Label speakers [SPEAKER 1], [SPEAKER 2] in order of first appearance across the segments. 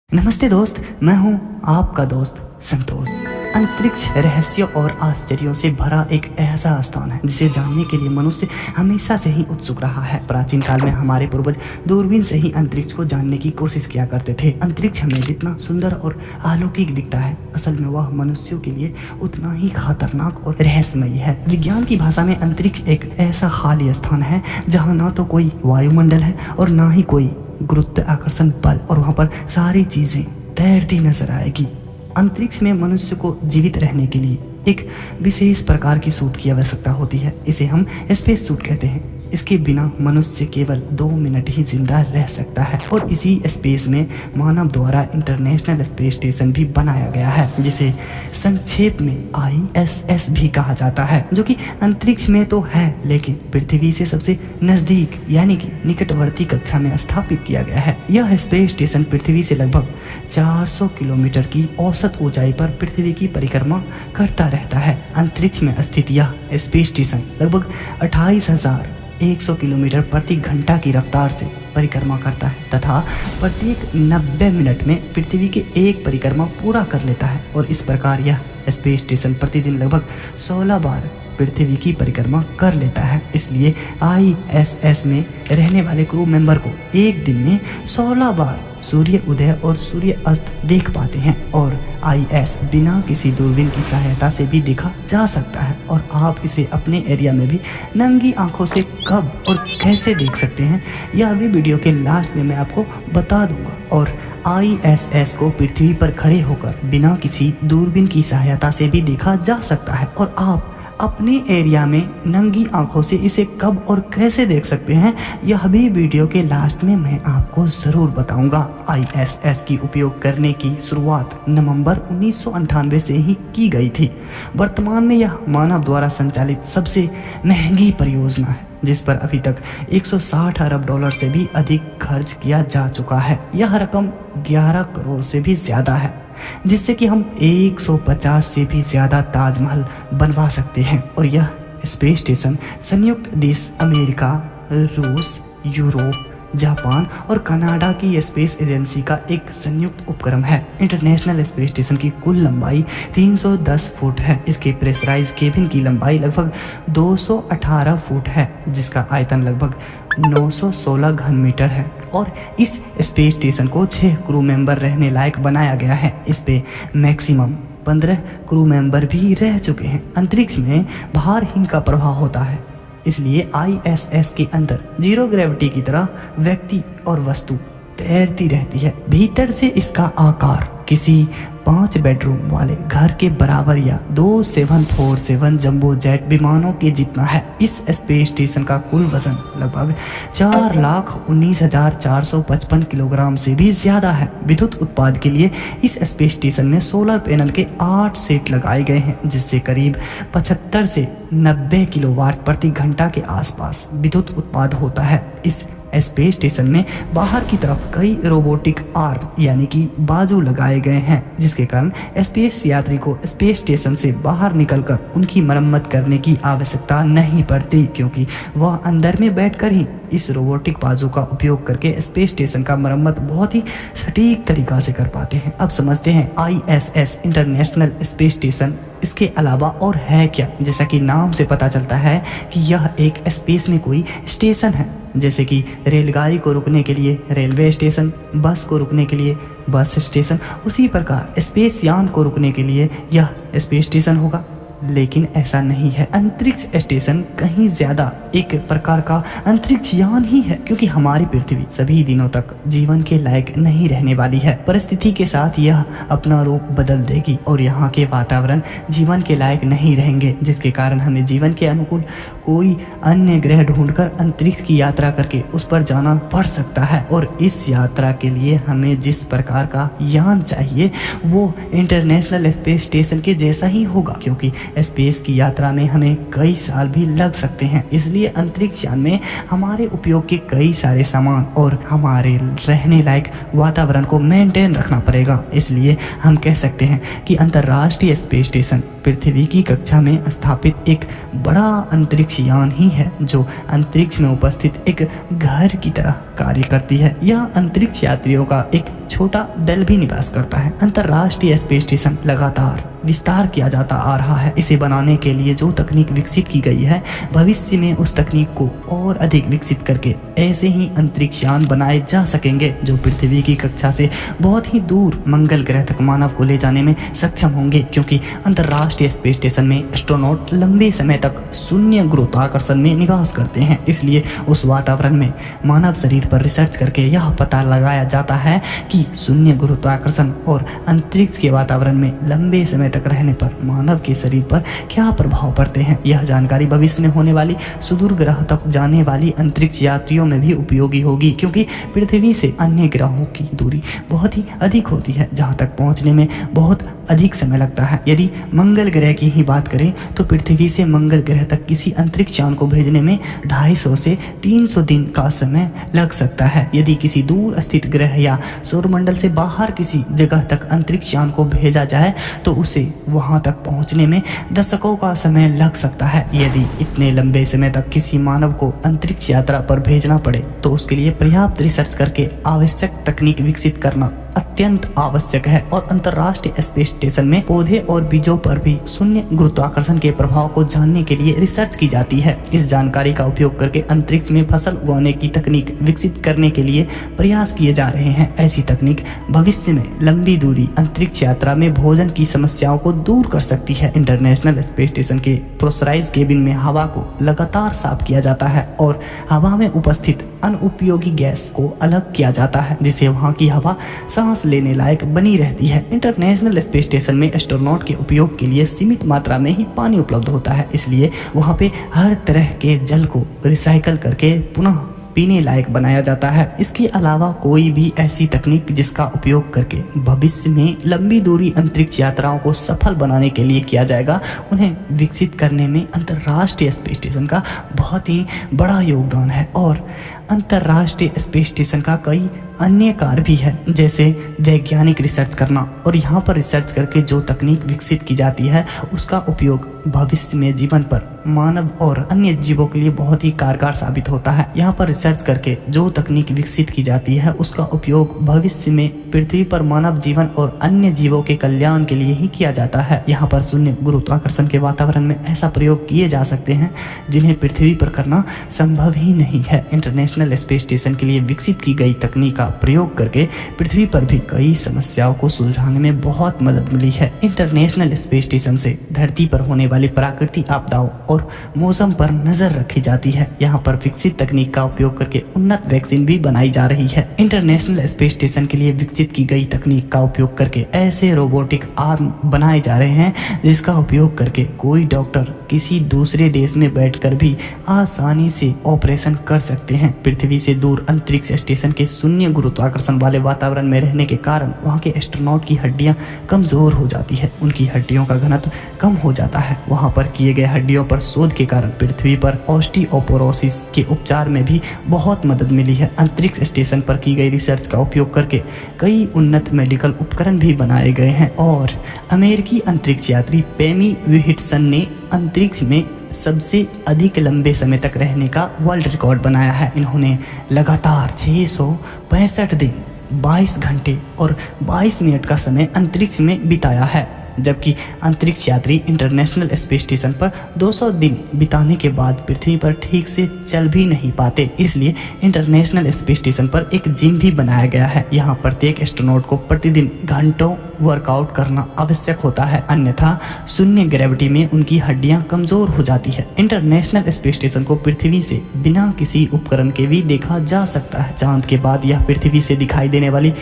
[SPEAKER 1] नमस्ते दोस्त, मैं हूं आपका दोस्त संतोष। अंतरिक्ष रहस्यों और आश्चर्यों से भरा एक ऐसा स्थान है जिसे जानने के लिए मनुष्य हमेशा से ही उत्सुक रहा है। प्राचीन काल में हमारे पूर्वज दूरबीन से ही अंतरिक्ष को जानने की कोशिश किया करते थे। अंतरिक्ष हमें जितना सुंदर और अलौकिक दिखता है, असल में वह मनुष्यों के लिए उतना ही खतरनाक और रहस्यमयी है। विज्ञान की भाषा में अंतरिक्ष एक ऐसा खाली स्थान है जहाँ ना तो कोई वायुमंडल है और ना ही कोई गुरुत्वाकर्षण बल, और वहाँ पर सारी चीजें तैरती नजर आएगी। अंतरिक्ष में मनुष्य को जीवित रहने के लिए एक विशेष प्रकार की सूट की आवश्यकता होती है। इसे हम स्पेस सूट कहते हैं। इसके बिना मनुष्य केवल 2 मिनट ही जिंदा रह सकता है, और इसी स्पेस में मानव द्वारा इंटरनेशनल स्पेस स्टेशन भी बनाया गया है, जिसे संक्षेप में ISS भी कहा जाता है, जो कि अंतरिक्ष में तो है लेकिन पृथ्वी से सबसे नजदीक यानी कि निकटवर्ती कक्षा में स्थापित किया गया है। यह स्पेस स्टेशन पृथ्वी से लगभग 400 किलोमीटर की औसत ऊंचाई पर पृथ्वी की परिक्रमा करता रहता है। अंतरिक्ष में स्थित यह स्पेस स्टेशन लगभग 28,100 किलोमीटर प्रति घंटा की रफ्तार से परिक्रमा करता है तथा प्रत्येक 90 मिनट में पृथ्वी के एक परिक्रमा पूरा कर लेता है, और इस प्रकार यह स्पेस स्टेशन प्रतिदिन लगभग 16 बार पृथ्वी की परिक्रमा कर लेता है। इसलिए ISS में रहने वाले क्रू मेंबर को एक दिन में 16 बार सूर्य उदय और सूर्य अस्त देख पाते हैं, और IS बिना किसी दूरबीन की सहायता से भी देखा जा सकता है। और आप इसे अपने एरिया में भी नंगी आंखों से कब और कैसे देख सकते हैं, यह भी वीडियो के लास्ट में मैं आपको बता दूंगा। और ISS को पृथ्वी पर खड़े होकर बिना किसी दूरबीन की सहायता से भी देखा जा सकता है, और आप अपने एरिया में नंगी आंखों से इसे कब और कैसे देख सकते हैं, यह भी वीडियो के लास्ट में मैं आपको ज़रूर बताऊंगा। ISS की उपयोग करने की शुरुआत नवंबर 1998 से ही की गई थी। वर्तमान में यह मानव द्वारा संचालित सबसे महंगी परियोजना है, जिस पर अभी तक 160 अरब डॉलर से भी अधिक खर्च किया जा चुका है। यह रकम 11 करोड़ से भी ज़्यादा है, जिससे कि हम 150 से भी ज़्यादा ताजमहल बनवा सकते हैं। और यह स्पेस स्टेशन संयुक्त देश अमेरिका, रूस, यूरोप, जापान और कनाडा की स्पेस एजेंसी का एक संयुक्त उपक्रम है। इंटरनेशनल स्पेस स्टेशन की कुल लंबाई 310 फुट है। इसके प्रेशराइज केबिन की लंबाई लगभग 218 फुट है, जिसका आयतन लगभग 916 घन मीटर है। और इस स्पेस स्टेशन को 6 क्रू मेंबर रहने लायक बनाया गया है। इस पे मैक्सिमम 15 क्रू मेंबर भी रह चुके हैं। अंतरिक्ष में भारहीन का प्रभाव होता है, इसलिए ISS के अंदर जीरो ग्रेविटी की तरह व्यक्ति और वस्तु तैरती रहती है। भीतर से इसका आकार किसी 5 बेडरूम वाले घर के बराबर या 2 747 जंबो जेट विमानों के जितना है। इस स्पेस स्टेशन का कुल वजन लगभग 4,19,455 किलोग्राम से भी ज्यादा है। विद्युत उत्पादन के लिए इस स्पेस स्टेशन में सोलर पैनल के 8 सेट लगाए गए हैं, जिससे करीब 75 से 90 किलोवाट प्रति घंटा के आसपास विद्युत उत्पादन होता है। इस स्पेस स्टेशन में बाहर की तरफ कई रोबोटिक आर्म यानी कि बाजू लगाए गए हैं, जिसके कारण स्पेस यात्री को स्पेस स्टेशन से बाहर निकलकर उनकी मरम्मत करने की आवश्यकता नहीं पड़ती, क्योंकि वह अंदर में बैठकर ही इस रोबोटिक बाजू का उपयोग करके स्पेस स्टेशन का मरम्मत बहुत ही सटीक तरीका से कर पाते हैं। अब समझते हैं ISS इंटरनेशनल स्पेस स्टेशन इसके अलावा और है क्या। जैसा कि नाम से पता चलता है कि यह एक स्पेस में कोई स्टेशन है, जैसे कि रेलगाड़ी को रुकने के लिए रेलवे स्टेशन, बस को रुकने के लिए बस स्टेशन, उसी प्रकार स्पेस यान को रुकने के लिए यह स्पेस स्टेशन होगा। लेकिन ऐसा नहीं है। अंतरिक्ष स्टेशन कहीं ज्यादा एक प्रकार का अंतरिक्ष यान ही है, क्योंकि हमारी पृथ्वी सभी दिनों तक जीवन के लायक नहीं रहने वाली है। परिस्थिति के साथ यह अपना रूप बदल देगी और यहाँ के वातावरण जीवन के लायक नहीं रहेंगे, जिसके कारण हमें जीवन के अनुकूल कोई अन्य ग्रह ढूंढकर अंतरिक्ष की यात्रा करके उस पर जाना पड़ सकता है। और इस यात्रा के लिए हमें जिस प्रकार का यान चाहिए वो इंटरनेशनल स्पेस स्टेशन के जैसा ही होगा, क्योंकि स्पेस की यात्रा में हमें कई साल भी लग सकते हैं। इसलिए अंतरिक्ष यान में हमारे उपयोग के कई सारे सामान और हमारे रहने लायक वातावरण को मेंटेन रखना पड़ेगा। इसलिए हम कह सकते हैं कि अंतर्राष्ट्रीय स्पेस स्टेशन पृथ्वी की कक्षा में स्थापित एक बड़ा अंतरिक्ष अंतरिक्ष यान ही है जो अंतरिक्ष में उपस्थित एक घर की तरह कार्य करती है। यह अंतरिक्ष यात्रियों का एक छोटा दल भी निवास करता है। अंतर्राष्ट्रीय स्पेस स्टेशन लगातार विस्तार किया जाता आ रहा है। इसे बनाने के लिए जो तकनीक विकसित की गई है, भविष्य में उस तकनीक को और अधिक विकसित करके ऐसे ही अंतरिक्ष यान बनाए जा सकेंगे जो पृथ्वी की कक्षा से बहुत ही दूर मंगल ग्रह तक मानव को ले जाने में सक्षम होंगे, क्योंकि अंतर्राष्ट्रीय स्पेस स्टेशन में एस्ट्रोनॉट लंबे समय तक शून्य गुरुत्वाकर्षण में निवास करते हैं। इसलिए उस वातावरण में मानव शरीर पर रिसर्च करके यह पता लगाया जाता है कि शून्य गुरुत्वाकर्षण और अंतरिक्ष के वातावरण में लंबे समय तक रहने पर मानव के शरीर पर क्या प्रभाव पड़ते हैं। यह जानकारी भविष्य में होने वाली सुदूर ग्रह तक जाने वाली अंतरिक्ष यात्रियों में भी उपयोगी होगी, क्योंकि पृथ्वी से अन्य ग्रहों की दूरी बहुत ही अधिक होती है, जहां तक पहुंचने में बहुत अधिक समय लगता है। यदि मंगल ग्रह की ही बात करें तो पृथ्वी से मंगल ग्रह तक किसी अंतरिक्ष यान को भेजने में 250 से 300 दिन का समय लग सकता है। यदि किसी दूर स्थित ग्रह या सौरमंडल से बाहर किसी जगह तक अंतरिक्ष यान को भेजा जाए तो उसे वहां तक पहुंचने में दशकों का समय लग सकता है। यदि इतने लंबे समय तक किसी मानव को अंतरिक्ष यात्रा पर भेजना पड़े तो उसके लिए पर्याप्त रिसर्च करके आवश्यक तकनीक विकसित करना अत्यंत आवश्यक है। और अंतर्राष्ट्रीय स्पेस स्टेशन में पौधे और बीजों पर भी शून्य गुरुत्वाकर्षण के प्रभाव को जानने के लिए रिसर्च की जाती है। इस जानकारी का उपयोग करके अंतरिक्ष में फसल उगाने की तकनीक विकसित करने के लिए प्रयास किए जा रहे हैं। ऐसी तकनीक भविष्य में लंबी दूरी अंतरिक्ष यात्रा में भोजन की समस्याओं को दूर कर सकती है। इंटरनेशनल स्पेस स्टेशन के प्रेशराइज्ड केबिन में हवा को लगातार साफ किया जाता है और हवा में उपस्थित अनुपयोगी गैस को अलग किया जाता है, जिससे वहां की हवा सांस लेने लायक बनी रहती है। इंटरनेशनल स्पेस स्टेशन में एस्ट्रोनॉट के उपयोग के लिए सीमित मात्रा में ही पानी उपलब्ध होता है, इसलिए वहां पे हर तरह के जल को रिसाइकल करके पुनः पीने लायक बनाया जाता है। इसके अलावा कोई भी ऐसी तकनीक जिसका उपयोग करके भविष्य में लंबी दूरी अंतरिक्ष यात्राओं को सफल बनाने के लिए किया जाएगा, उन्हें विकसित करने में अंतर्राष्ट्रीय स्पेस स्टेशन का बहुत ही बड़ा योगदान है। और अंतर्राष्ट्रीय स्पेस स्टेशन का कई अन्य कार्य भी है, जैसे वैज्ञानिक रिसर्च करना, और यहाँ पर रिसर्च करके जो तकनीक विकसित की जाती है उसका उपयोग भविष्य में जीवन पर मानव और अन्य जीवों के लिए बहुत ही कारगर साबित होता है। यहाँ पर रिसर्च करके जो तकनीक विकसित की जाती है उसका उपयोग भविष्य में पृथ्वी पर मानव जीवन और अन्य जीवों के कल्याण के लिए ही किया जाता है। यहाँ पर शून्य गुरुत्वाकर्षण के वातावरण में ऐसा प्रयोग किए जा सकते हैं जिन्हें पृथ्वी पर करना संभव ही नहीं है। इंटरनेशनल स्पेस स्टेशन के लिए विकसित की गई तकनीक का प्रयोग करके पृथ्वी पर भी कई समस्याओं को सुलझाने में बहुत मदद मिली है। इंटरनेशनल स्पेस स्टेशन से धरती पर होने वाली प्राकृतिक आपदाओं और मौसम पर नजर रखी जाती है। यहाँ पर विकसित तकनीक का उपयोग करके उन्नत वैक्सीन भी बनाई जा रही है। इंटरनेशनल स्पेस स्टेशन के लिए विकसित की गई तकनीक का उपयोग करके ऐसे रोबोटिक आर्म बनाए जा रहे हैं जिसका उपयोग करके कोई डॉक्टर किसी दूसरे देश में बैठकर भी आसानी से ऑपरेशन कर सकते हैं। पृथ्वी से दूर अंतरिक्ष स्टेशन के शून्य गुरुत्वाकर्षण वाले वातावरण में रहने के कारण वहाँ के एस्ट्रोनॉट की हड्डियां कमजोर हो जाती है, उनकी हड्डियों का घनत्व कम हो जाता है। वहाँ पर किए गए हड्डियों पर शोध के कारण पृथ्वी पर ऑस्टियोपोरोसिस के उपचार में भी बहुत मदद मिली है। अंतरिक्ष स्टेशन पर की गई रिसर्च का उपयोग करके कई उन्नत मेडिकल उपकरण भी बनाए गए हैं। और अमेरिकी अंतरिक्ष यात्री पेमी विहिटसन ने अंतरिक्ष में सबसे अधिक लंबे समय तक रहने का वर्ल्ड रिकॉर्ड बनाया है। इन्होंने लगातार 665 दिन 22 घंटे और 22 मिनट का समय अंतरिक्ष में बिताया है, जबकि अंतरिक्ष यात्री इंटरनेशनल स्पेस स्टेशन पर 200 दिन बिताने के बाद पृथ्वी पर ठीक से चल भी नहीं पाते। इसलिए इंटरनेशनल स्पेस स्टेशन पर एक जिम भी बनाया गया है। यहाँ प्रत्येक एस्ट्रोनॉट को प्रतिदिन घंटों वर्कआउट करना आवश्यक होता है, अन्यथा शून्य ग्रेविटी में उनकी हड्डियां कमजोर हो जाती है। इंटरनेशनल स्पेस स्टेशन को पृथ्वी से बिना किसी उपकरण के भी देखा जा सकता है। चांद के बाद यह पृथ्वी से दिखाई देने वाली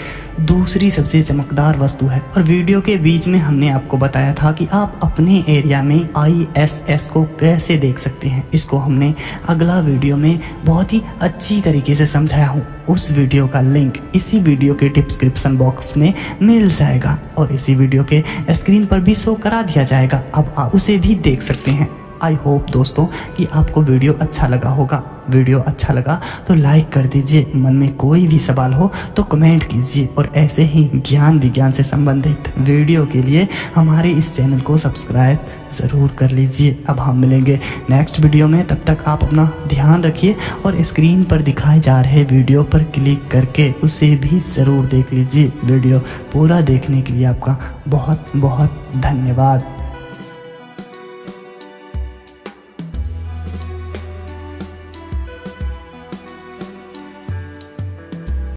[SPEAKER 1] दूसरी सबसे चमकदार वस्तु है। और वीडियो के बीच में हमने आपको बताया था कि आप अपने एरिया में ISS को कैसे देख सकते हैं। इसको हमने अगला वीडियो में बहुत ही अच्छी तरीके से समझाया हूँ। उस वीडियो का लिंक इसी वीडियो के डिस्क्रिप्शन बॉक्स में मिल जाएगा और इसी वीडियो के स्क्रीन पर भी शो करा दिया जाएगा। अब आप उसे भी देख सकते हैं। आई होप दोस्तों कि आपको वीडियो अच्छा लगा होगा। वीडियो अच्छा लगा तो लाइक कर दीजिए, मन में कोई भी सवाल हो तो कमेंट कीजिए और ऐसे ही ज्ञान विज्ञान से संबंधित वीडियो के लिए हमारे इस चैनल को सब्सक्राइब ज़रूर कर लीजिए। अब हम मिलेंगे नेक्स्ट वीडियो में, तब तक आप अपना ध्यान रखिए और स्क्रीन पर दिखाए जा रहे वीडियो पर क्लिक करके उसे भी ज़रूर देख लीजिए। वीडियो पूरा देखने के लिए आपका बहुत बहुत धन्यवाद।